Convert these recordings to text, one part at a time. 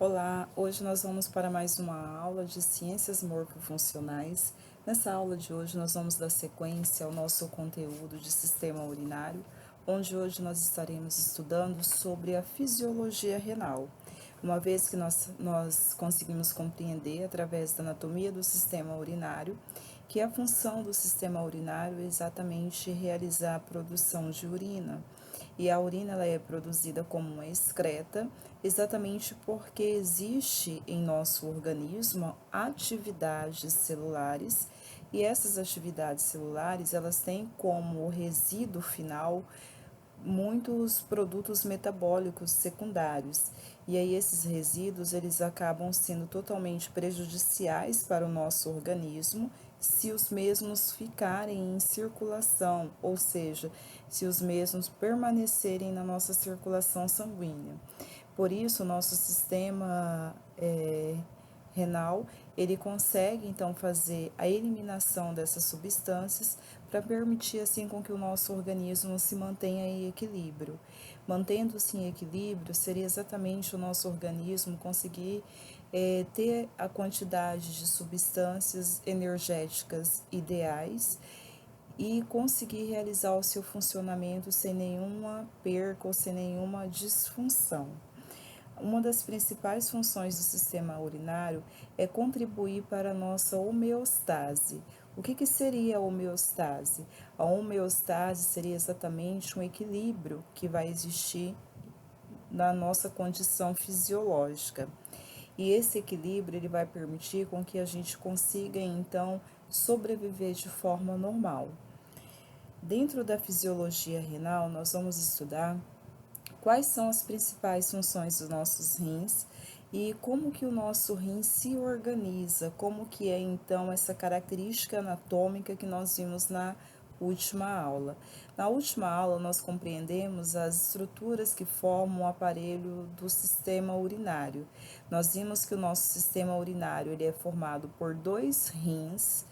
Olá, hoje nós vamos para mais uma aula de ciências morfofuncionais. Nessa aula de hoje nós vamos dar sequência ao nosso conteúdo de sistema urinário, onde hoje nós estaremos estudando sobre a fisiologia renal. Uma vez que nós conseguimos compreender através da anatomia do sistema urinário, que a função do sistema urinário é exatamente realizar a produção de urina. E a urina ela é produzida como uma excreta, exatamente porque existe em nosso organismo atividades celulares, e essas atividades celulares elas têm como resíduo final muitos produtos metabólicos secundários. E aí esses resíduos eles acabam sendo totalmente prejudiciais para o nosso organismo se os mesmos ficarem em circulação, ou seja, se os mesmos permanecerem na nossa circulação sanguínea. Por isso, o nosso sistema renal, ele consegue então fazer a eliminação dessas substâncias para permitir assim com que o nosso organismo se mantenha em equilíbrio. Mantendo-se em equilíbrio, seria exatamente o nosso organismo conseguir ter a quantidade de substâncias energéticas ideais e conseguir realizar o seu funcionamento sem nenhuma perca ou sem nenhuma disfunção. Uma das principais funções do sistema urinário é contribuir para a nossa homeostase. O que seria a homeostase? A homeostase seria exatamente um equilíbrio que vai existir na nossa condição fisiológica. E esse equilíbrio ele vai permitir com que a gente consiga então sobreviver de forma normal. Dentro da fisiologia renal, nós vamos estudar quais são as principais funções dos nossos rins e como que o nosso rim se organiza, como que é então essa característica anatômica que nós vimos na última aula. Na última aula nós compreendemos as estruturas que formam o aparelho do sistema urinário. Nós vimos que o nosso sistema urinário ele é formado por dois rins.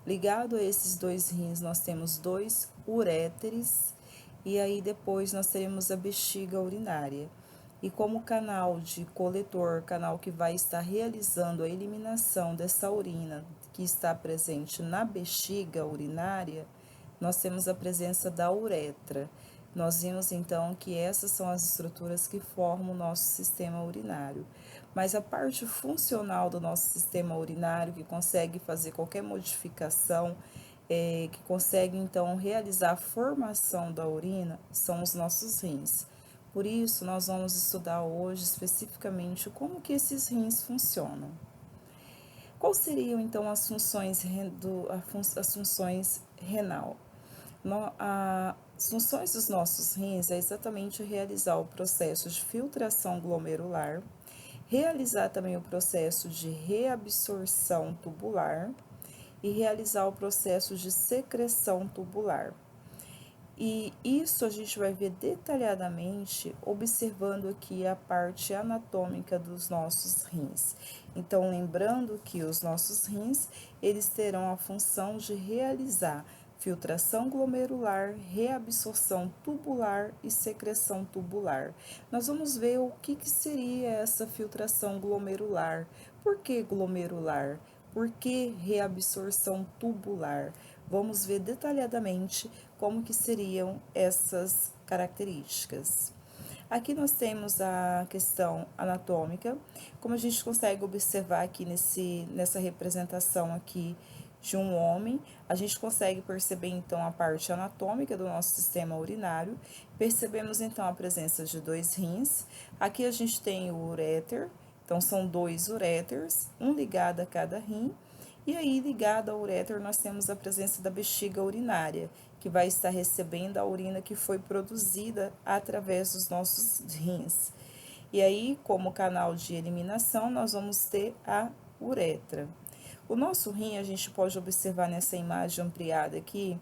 Ligado a esses dois rins nós temos dois uréteres e aí depois nós teremos a bexiga urinária. E como canal de coletor, canal que vai estar realizando a eliminação dessa urina que está presente na bexiga urinária, nós temos a presença da uretra. Nós vimos então que essas são as estruturas que formam o nosso sistema urinário. Mas a parte funcional do nosso sistema urinário, que consegue fazer qualquer modificação, que consegue então realizar a formação da urina, são os nossos rins. Por isso, nós vamos estudar hoje especificamente como que esses rins funcionam. Quais seriam então as funções, as funções renal? As funções dos nossos rins é exatamente realizar o processo de filtração glomerular, realizar também o processo de reabsorção tubular e realizar o processo de secreção tubular. E isso a gente vai ver detalhadamente observando aqui a parte anatômica dos nossos rins. Então, lembrando que os nossos rins, eles terão a função de realizar filtração glomerular, reabsorção tubular e secreção tubular. Nós vamos ver o que seria essa filtração glomerular. Por que glomerular? Por que reabsorção tubular? Vamos ver detalhadamente como que seriam essas características. Aqui nós temos a questão anatômica, como a gente consegue observar aqui nessa representação aqui de um homem, a gente consegue perceber então a parte anatômica do nosso sistema urinário, percebemos então a presença de dois rins, aqui a gente tem o uréter, então são dois uréteres, um ligado a cada rim, e aí ligado ao uréter nós temos a presença da bexiga urinária, que vai estar recebendo a urina que foi produzida através dos nossos rins. E aí, como canal de eliminação, nós vamos ter a uretra. O nosso rim, a gente pode observar nessa imagem ampliada aqui,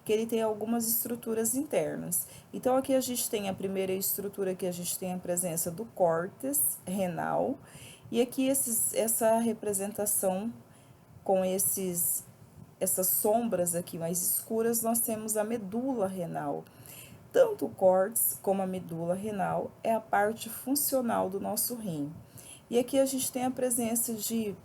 que ele tem algumas estruturas internas. Então, aqui a gente tem a primeira estrutura que a gente tem a presença do córtex renal, e aqui essa representação com essas sombras aqui mais escuras, nós temos a medula renal. Tanto o córtex como a medula renal é a parte funcional do nosso rim. E aqui a gente tem a presença de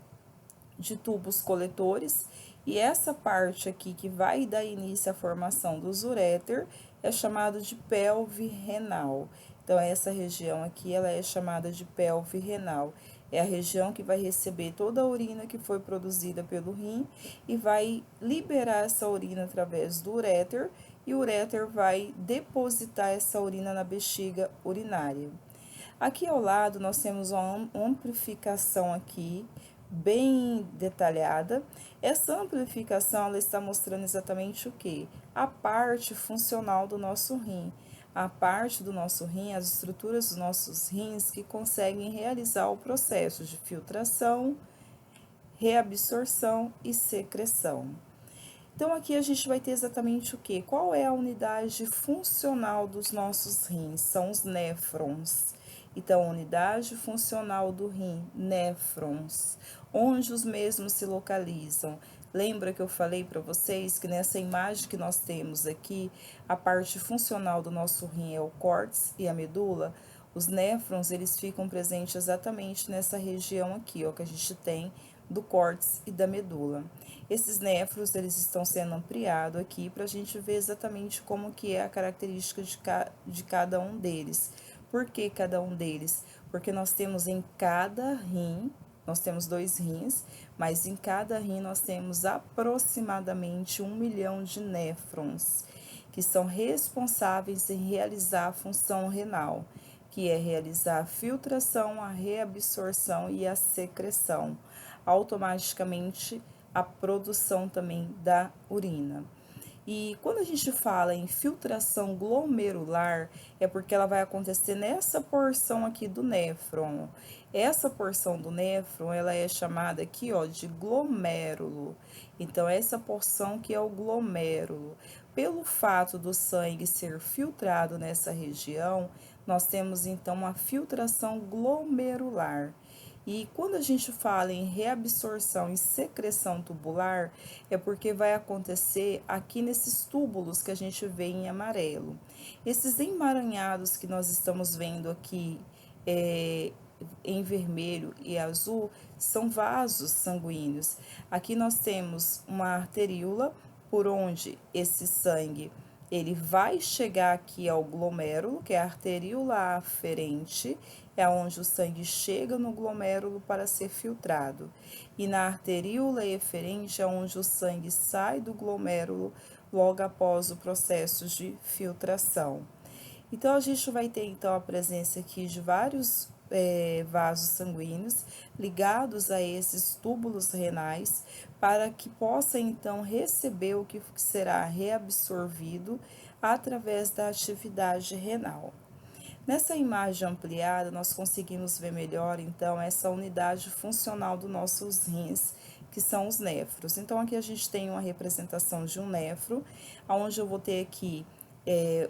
tubos coletores, e essa parte aqui que vai dar início à formação dos uréter é chamado de pelve renal. Então, essa região aqui, ela é chamada de pelve renal. É a região que vai receber toda a urina que foi produzida pelo rim e vai liberar essa urina através do uréter, e o uréter vai depositar essa urina na bexiga urinária. Aqui ao lado nós temos uma amplificação aqui bem detalhada. Essa amplificação ela está mostrando exatamente o que? A parte funcional do nosso rim. A parte do nosso rim, as estruturas dos nossos rins que conseguem realizar o processo de filtração, reabsorção e secreção. Então, aqui a gente vai ter exatamente o que? Qual é a unidade funcional dos nossos rins? São os néfrons. Então, a unidade funcional do rim, néfrons, onde os mesmos se localizam. Lembra que eu falei para vocês que nessa imagem que nós temos aqui, a parte funcional do nosso rim é o córtex e a medula? Os néfrons, eles ficam presentes exatamente nessa região aqui, ó, que a gente tem do córtex e da medula. Esses néfrons, eles estão sendo ampliados aqui para a gente ver exatamente como que é a característica de cada um deles. Por que cada um deles? Porque nós temos em cada rim, nós temos 2 rins, mas em cada rim nós temos aproximadamente 1 milhão de néfrons, que são responsáveis em realizar a função renal, que é realizar a filtração, a reabsorção e a secreção. Automaticamente a produção também da urina. E quando a gente fala em filtração glomerular, é porque ela vai acontecer nessa porção aqui do néfron. Essa porção do néfron, ela é chamada aqui, ó, de glomérulo. Então, essa porção que é o glomérulo. Pelo fato do sangue ser filtrado nessa região, nós temos então uma filtração glomerular. E quando a gente fala em reabsorção e secreção tubular, é porque vai acontecer aqui nesses túbulos que a gente vê em amarelo. Esses emaranhados que nós estamos vendo aqui em vermelho e azul são vasos sanguíneos. Aqui nós temos uma arteríola por onde esse sangue ele vai chegar aqui ao glomérulo, que é a arteríola aferente, é onde o sangue chega no glomérulo para ser filtrado. E na arteríola eferente é onde o sangue sai do glomérulo logo após o processo de filtração. Então, a gente vai ter então a presença aqui de vários vasos sanguíneos ligados a esses túbulos renais para que possa então receber o que será reabsorvido através da atividade renal. Nessa imagem ampliada, nós conseguimos ver melhor, então, essa unidade funcional dos nossos rins, que são os néfros. Então, aqui a gente tem uma representação de um néfro, onde eu vou ter aqui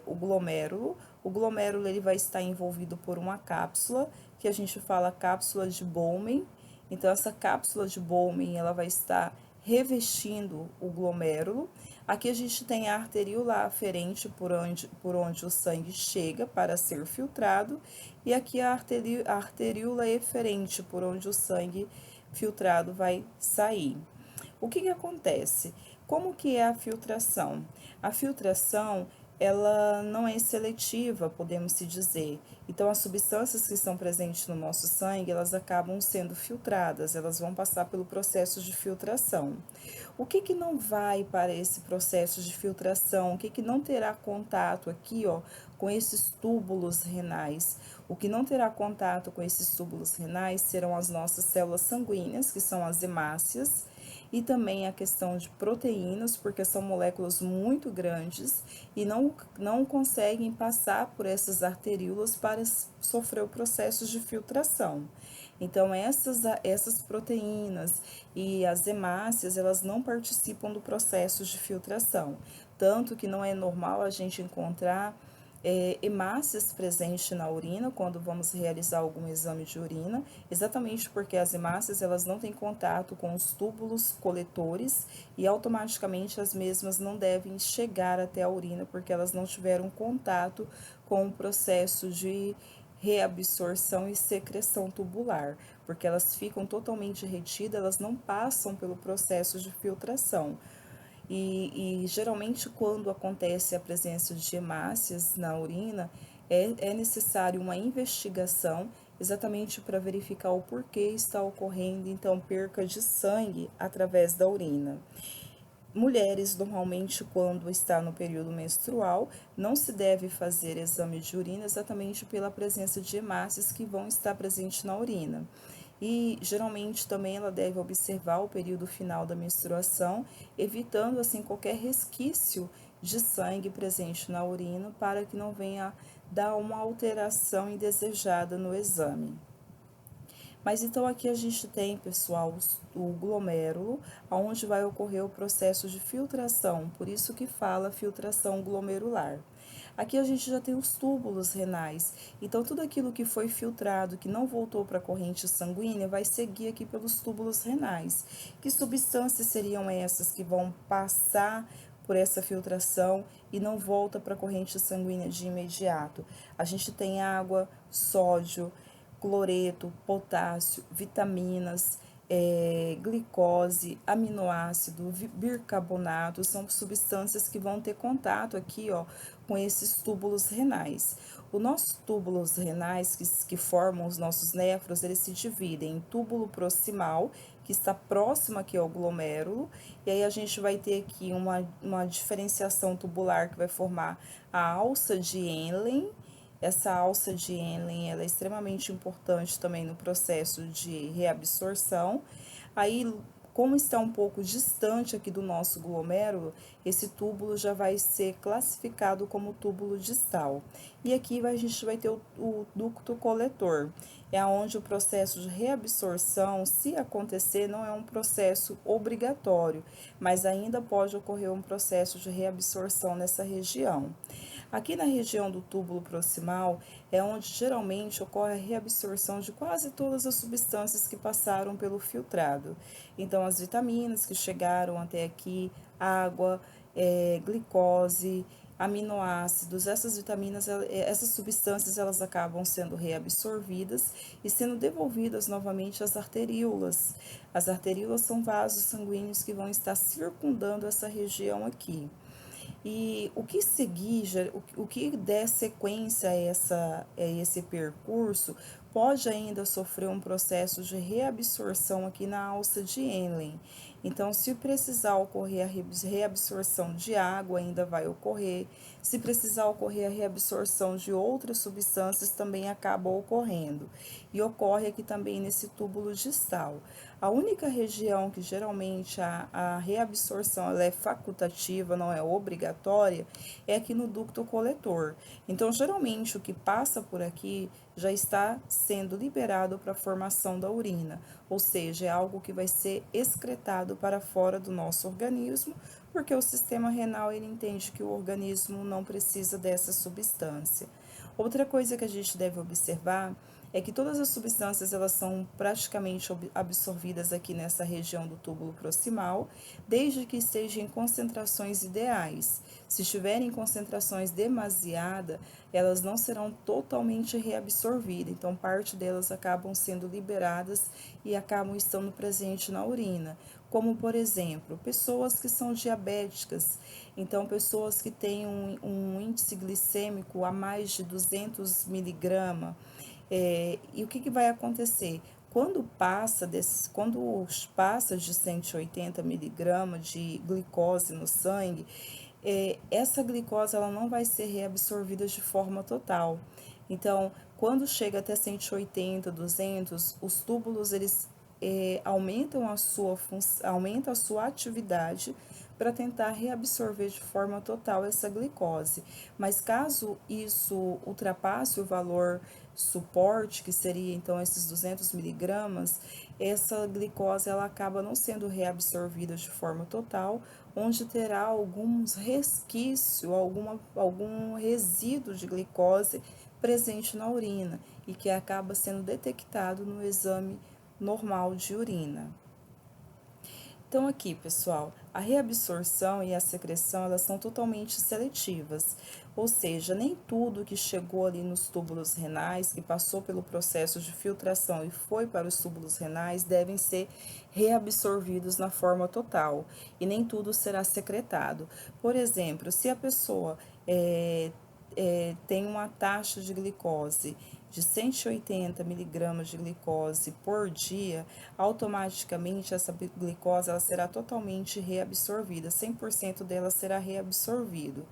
o glomérulo. O glomérulo ele vai estar envolvido por uma cápsula, que a gente fala cápsula de Bowman. Então, essa cápsula de Bowman, ela vai estar revestindo o glomérulo. Aqui a gente tem a arteríola aferente por onde o sangue chega para ser filtrado, e aqui a arteríola eferente por onde o sangue filtrado vai sair. O que acontece? Como que é a filtração? A filtração ela não é seletiva, podemos se dizer. Então, as substâncias que estão presentes no nosso sangue, elas acabam sendo filtradas, elas vão passar pelo processo de filtração. O que não vai para esse processo de filtração? O que não terá contato aqui, ó, com esses túbulos renais? O que não terá contato com esses túbulos renais serão as nossas células sanguíneas, que são as hemácias, e também a questão de proteínas, porque são moléculas muito grandes e não conseguem passar por essas arteríolas para sofrer o processo de filtração. Então, essas proteínas e as hemácias, elas não participam do processo de filtração. Tanto que não é normal a gente encontrar hemácias presentes na urina quando vamos realizar algum exame de urina, exatamente porque as hemácias elas não têm contato com os túbulos coletores e automaticamente as mesmas não devem chegar até a urina porque elas não tiveram contato com o processo de reabsorção e secreção tubular, porque elas ficam totalmente retidas, elas não passam pelo processo de filtração. E geralmente, quando acontece a presença de hemácias na urina, é necessário uma investigação exatamente para verificar o porquê está ocorrendo, então, perca de sangue através da urina. Mulheres, normalmente, quando está no período menstrual, não se deve fazer exame de urina exatamente pela presença de hemácias que vão estar presentes na urina. E geralmente também ela deve observar o período final da menstruação, evitando assim qualquer resquício de sangue presente na urina para que não venha dar uma alteração indesejada no exame. Mas então aqui a gente tem, pessoal, o glomérulo, onde vai ocorrer o processo de filtração, por isso que fala filtração glomerular. Aqui a gente já tem os túbulos renais, então tudo aquilo que foi filtrado, que não voltou para a corrente sanguínea, vai seguir aqui pelos túbulos renais. Que substâncias seriam essas que vão passar por essa filtração e não volta para a corrente sanguínea de imediato? A gente tem água, sódio, cloreto, potássio, vitaminas, glicose, aminoácido, bicarbonato, são substâncias que vão ter contato aqui, ó, com esses túbulos renais. Os nossos túbulos renais, que formam os nossos néfros, eles se dividem em túbulo proximal, que está próximo aqui ao glomérulo, e aí a gente vai ter aqui uma diferenciação tubular que vai formar a alça de Henle. Essa alça de Henle, ela é extremamente importante também no processo de reabsorção. Aí, como está um pouco distante aqui do nosso glomérulo, esse túbulo já vai ser classificado como túbulo distal. E aqui a gente vai ter o ducto coletor, é onde o processo de reabsorção, se acontecer, não é um processo obrigatório, mas ainda pode ocorrer um processo de reabsorção nessa região. Aqui na região do túbulo proximal é onde geralmente ocorre a reabsorção de quase todas as substâncias que passaram pelo filtrado. Então, as vitaminas que chegaram até aqui, água, glicose, aminoácidos, essas vitaminas, essas substâncias, elas acabam sendo reabsorvidas e sendo devolvidas novamente às arteríolas. As arteríolas são vasos sanguíneos que vão estar circundando essa região aqui. E o que seguir, o que der sequência a esse percurso, pode ainda sofrer um processo de reabsorção aqui na alça de Henle. Então, se precisar ocorrer a reabsorção de água, ainda vai ocorrer. Se precisar ocorrer a reabsorção de outras substâncias, também acaba ocorrendo. E ocorre aqui também nesse túbulo distal. A única região que geralmente a reabsorção ela é facultativa, não é obrigatória, é aqui no ducto coletor. Então, geralmente, o que passa por aqui já está sendo liberado para a formação da urina, ou seja, é algo que vai ser excretado para fora do nosso organismo, porque o sistema renal ele entende que o organismo não precisa dessa substância. Outra coisa que a gente deve observar é que todas as substâncias elas são praticamente absorvidas aqui nessa região do túbulo proximal, desde que estejam em concentrações ideais. Se estiverem em concentrações demasiadas, elas não serão totalmente reabsorvidas, então parte delas acabam sendo liberadas e acabam estando presentes na urina. Como, por exemplo, pessoas que são diabéticas, então pessoas que têm um índice glicêmico a mais de 200 miligramas, e o que vai acontecer? Quando passa de 180 miligramas de glicose no sangue, essa glicose ela não vai ser reabsorvida de forma total. Então, quando chega até 180, 200, os túbulos eles aumentam aumenta a sua atividade para tentar reabsorver de forma total essa glicose. Mas caso isso ultrapasse o valor suporte, que seria então esses 200 miligramas, essa glicose ela acaba não sendo reabsorvida de forma total, onde terá alguns resquício, algum resíduo de glicose presente na urina e que acaba sendo detectado no exame normal de urina. Então aqui, pessoal, a reabsorção e a secreção, elas são totalmente seletivas, ou seja, nem tudo que chegou ali nos túbulos renais, que passou pelo processo de filtração e foi para os túbulos renais, devem ser reabsorvidos na forma total, e nem tudo será secretado. Por exemplo, se a pessoa tem uma taxa de glicose de 180 miligramas de glicose por dia, automaticamente essa glicose ela será totalmente reabsorvida, 100% dela será reabsorvido.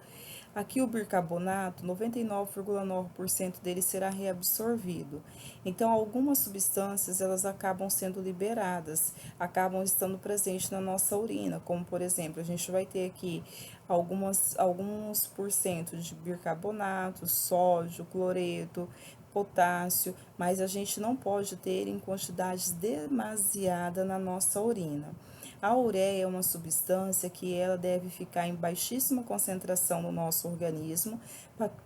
Aqui o bicarbonato, 99,9% dele será reabsorvido. Então, algumas substâncias elas acabam sendo liberadas, acabam estando presentes na nossa urina, como por exemplo, a gente vai ter aqui alguns porcentos de bicarbonato, sódio, cloreto, potássio, mas a gente não pode ter em quantidades demasiadas na nossa urina. A ureia é uma substância que ela deve ficar em baixíssima concentração no nosso organismo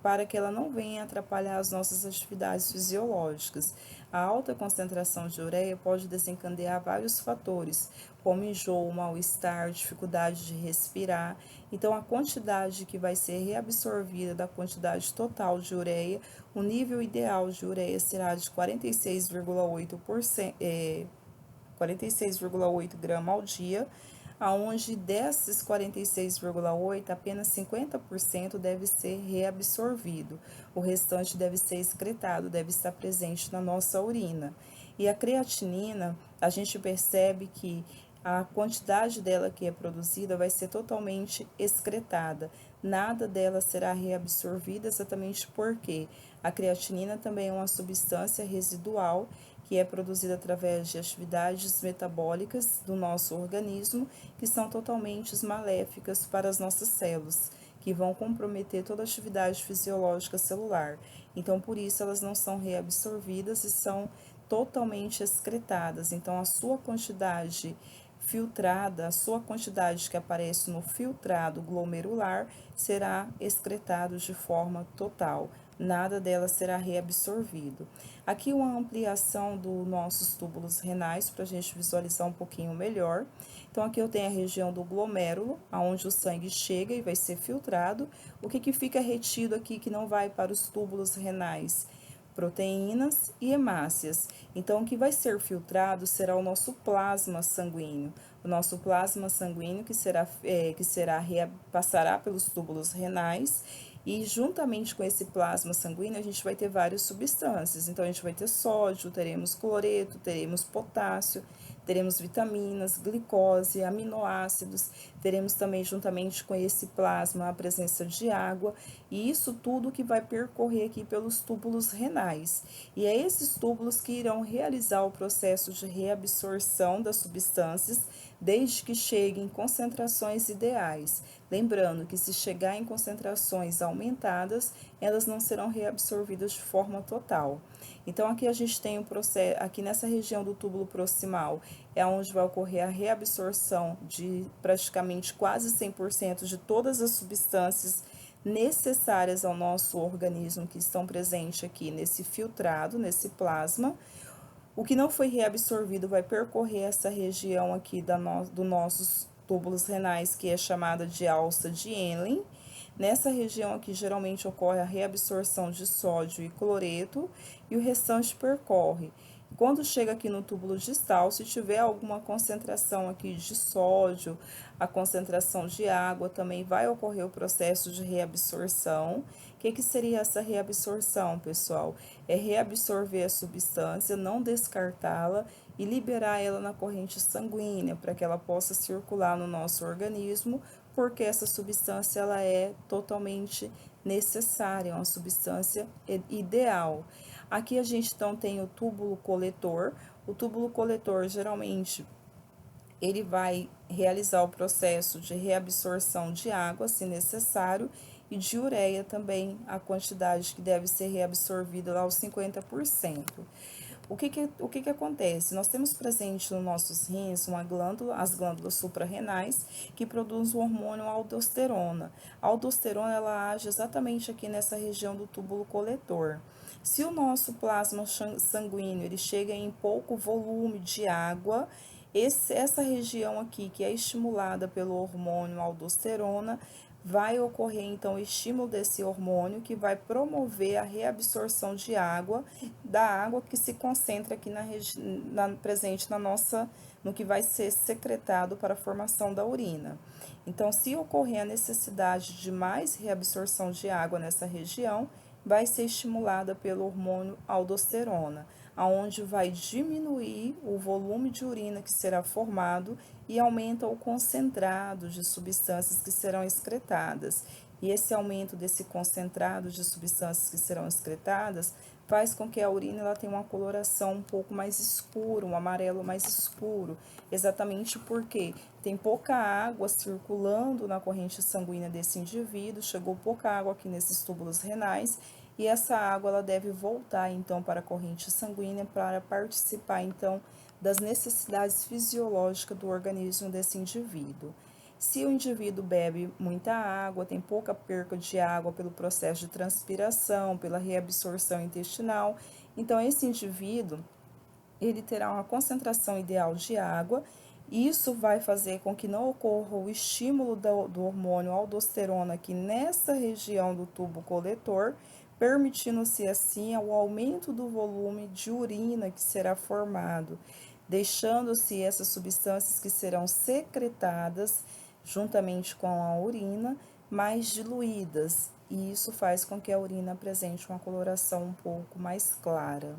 para que ela não venha atrapalhar as nossas atividades fisiológicas. A alta concentração de ureia pode desencadear vários fatores, como enjoo, mal-estar, dificuldade de respirar. Então, a quantidade que vai ser reabsorvida da quantidade total de ureia, o nível ideal de ureia será de 46,8%, 46,8 gramas ao dia, aonde desses 46,8, apenas 50% deve ser reabsorvido. O restante deve ser excretado, deve estar presente na nossa urina. E a creatinina, a gente percebe que a quantidade dela que é produzida vai ser totalmente excretada. Nada dela será reabsorvida exatamente porque a creatinina também é uma substância residual que é produzida através de atividades metabólicas do nosso organismo, que são totalmente maléficas para as nossas células, que vão comprometer toda a atividade fisiológica celular. Então, por isso, elas não são reabsorvidas e são totalmente excretadas. Então, a sua quantidade filtrada, a sua quantidade que aparece no filtrado glomerular será excretado de forma total. Nada dela será reabsorvido. Aqui uma ampliação dos nossos túbulos renais para a gente visualizar um pouquinho melhor. Então aqui eu tenho a região do glomérulo, aonde o sangue chega e vai ser filtrado. O que fica retido aqui que não vai para os túbulos renais? Proteínas e hemácias. Então, o que vai ser filtrado será o nosso plasma sanguíneo. O nosso plasma sanguíneo passará pelos túbulos renais e juntamente com esse plasma sanguíneo a gente vai ter várias substâncias. Então, a gente vai ter sódio, teremos cloreto, teremos potássio, teremos vitaminas, glicose, aminoácidos, teremos também juntamente com esse plasma a presença de água, e isso tudo que vai percorrer aqui pelos túbulos renais. E é esses túbulos que irão realizar o processo de reabsorção das substâncias, desde que cheguem em concentrações ideais. Lembrando que se chegar em concentrações aumentadas, elas não serão reabsorvidas de forma total. Então aqui a gente tem o processo, aqui nessa região do túbulo proximal, é onde vai ocorrer a reabsorção de praticamente quase 100% de todas as substâncias necessárias ao nosso organismo que estão presentes aqui nesse filtrado, nesse plasma. O que não foi reabsorvido vai percorrer essa região aqui dos nossos túbulos renais, que é chamada de alça de Henle. Nessa região aqui, geralmente ocorre a reabsorção de sódio e cloreto, e o restante percorre. Quando chega aqui no túbulo distal, se tiver alguma concentração aqui de sódio, a concentração de água, também vai ocorrer o processo de reabsorção. O que seria essa reabsorção, pessoal? É reabsorver a substância, não descartá-la e liberar ela na corrente sanguínea para que ela possa circular no nosso organismo, porque essa substância ela é totalmente necessária, é uma substância ideal. Aqui a gente então tem o túbulo coletor. O túbulo coletor geralmente ele vai realizar o processo de reabsorção de água, se necessário, e de ureia também, a quantidade que deve ser reabsorvida lá, os 50%. O que acontece? Nós temos presente nos nossos rins uma glândula, as glândulas suprarrenais, que produzem o hormônio aldosterona. A aldosterona ela age exatamente aqui nessa região do túbulo coletor. Se o nosso plasma sanguíneo ele chega em pouco volume de água, Essa região aqui, que é estimulada pelo hormônio aldosterona, vai ocorrer então o estímulo desse hormônio que vai promover a reabsorção de água, da água que se concentra aqui presente na nossa, no que vai ser secretado para a formação da urina. Então, se ocorrer a necessidade de mais reabsorção de água nessa região, vai ser estimulada pelo hormônio aldosterona, aonde vai diminuir o volume de urina que será formado e aumenta o concentrado de substâncias que serão excretadas. E esse aumento desse concentrado de substâncias que serão excretadas faz com que a urina ela tenha uma coloração um pouco mais escura, um amarelo mais escuro, exatamente porque tem pouca água circulando na corrente sanguínea desse indivíduo, chegou pouca água aqui nesses túbulos renais, e essa água ela deve voltar então para a corrente sanguínea para participar então das necessidades fisiológicas do organismo desse indivíduo. Se o indivíduo bebe muita água, tem pouca perca de água pelo processo de transpiração, pela reabsorção intestinal, então esse indivíduo ele terá uma concentração ideal de água. Isso vai fazer com que não ocorra o estímulo do hormônio aldosterona aqui nessa região do tubo coletor, permitindo-se assim o aumento do volume de urina que será formado, deixando-se essas substâncias que serão secretadas juntamente com a urina mais diluídas, e isso faz com que a urina apresente uma coloração um pouco mais clara.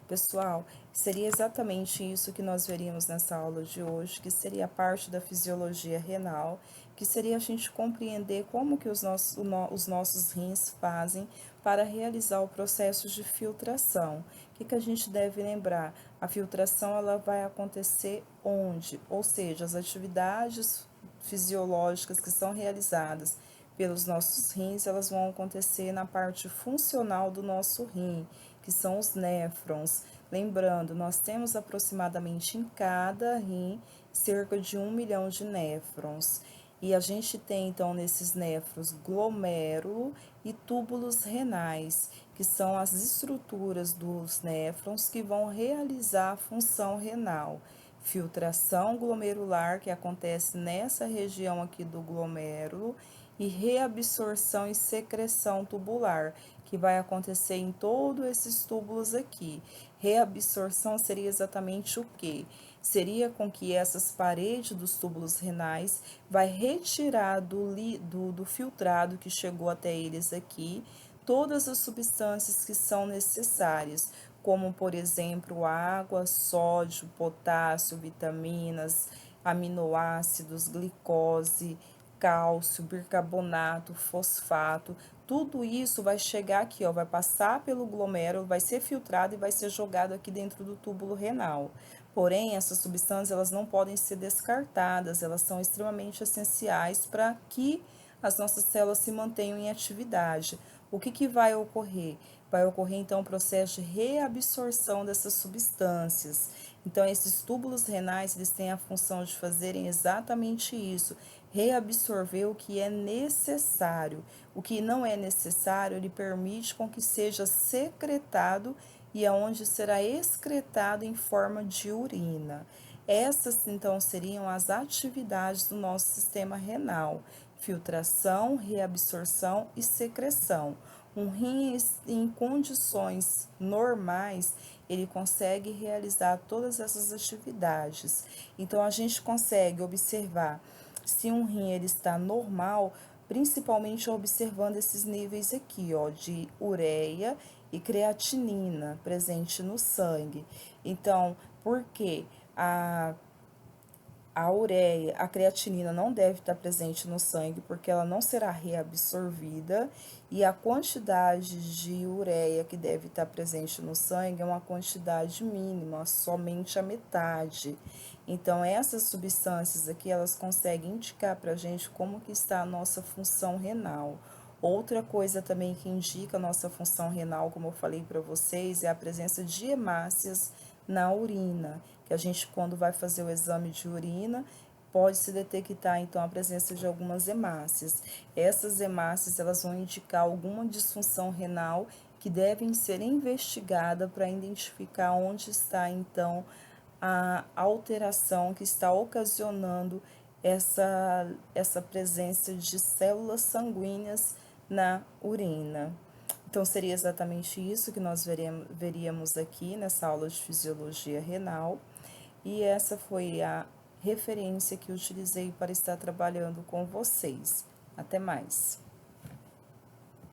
Pessoal, seria exatamente isso que nós veríamos nessa aula de hoje, que seria parte da fisiologia renal, que seria a gente compreender como que os nossos rins fazem para realizar o processo de filtração. O que a gente deve lembrar? A filtração ela vai acontecer onde? Ou seja, as atividades fisiológicas que são realizadas pelos nossos rins, elas vão acontecer na parte funcional do nosso rim, que são os néfrons. Lembrando, nós temos aproximadamente em cada rim cerca de 1 milhão de néfrons. E a gente tem, então, nesses néfrons, glomérulo e túbulos renais, que são as estruturas dos néfrons que vão realizar a função renal. Filtração glomerular, que acontece nessa região aqui do glomérulo, e reabsorção e secreção tubular, que vai acontecer em todos esses túbulos aqui. Reabsorção seria exatamente o quê? Seria com que essas paredes dos túbulos renais vai retirar do filtrado que chegou até eles aqui todas as substâncias que são necessárias, como por exemplo água, sódio, potássio, vitaminas, aminoácidos, glicose, cálcio, bicarbonato, fosfato. Tudo isso vai chegar aqui, ó, vai passar pelo glomérulo, vai ser filtrado e vai ser jogado aqui dentro do túbulo renal. Porém, essas substâncias elas não podem ser descartadas, elas são extremamente essenciais para que as nossas células se mantenham em atividade. O que vai ocorrer? Vai ocorrer então o processo de reabsorção dessas substâncias. Então, esses túbulos renais eles têm a função de fazerem exatamente isso, reabsorver o que é necessário. O que não é necessário, ele permite com que seja secretado e aonde será excretado em forma de urina. Essas, então, seriam as atividades do nosso sistema renal: filtração, reabsorção e secreção. Um rim em condições normais, ele consegue realizar todas essas atividades. Então, a gente consegue observar se um rim ele está normal, principalmente observando esses níveis aqui, ó, de ureia e creatinina presente no sangue. Então, por quê? A ureia, a creatinina não deve estar presente no sangue porque ela não será reabsorvida, e a quantidade de ureia que deve estar presente no sangue é uma quantidade mínima, somente a metade. Então, essas substâncias aqui, elas conseguem indicar para a gente como que está a nossa função renal. Outra coisa também que indica a nossa função renal, como eu falei para vocês, é a presença de hemácias na urina, que a gente, quando vai fazer o exame de urina, pode-se detectar, então, a presença de algumas hemácias. Essas hemácias, elas vão indicar alguma disfunção renal que devem ser investigadas para identificar onde está, então, a alteração que está ocasionando essa presença de células sanguíneas na urina. Então, seria exatamente isso que nós veríamos aqui nessa aula de fisiologia renal, e essa foi a referência que utilizei para estar trabalhando com vocês. Até mais!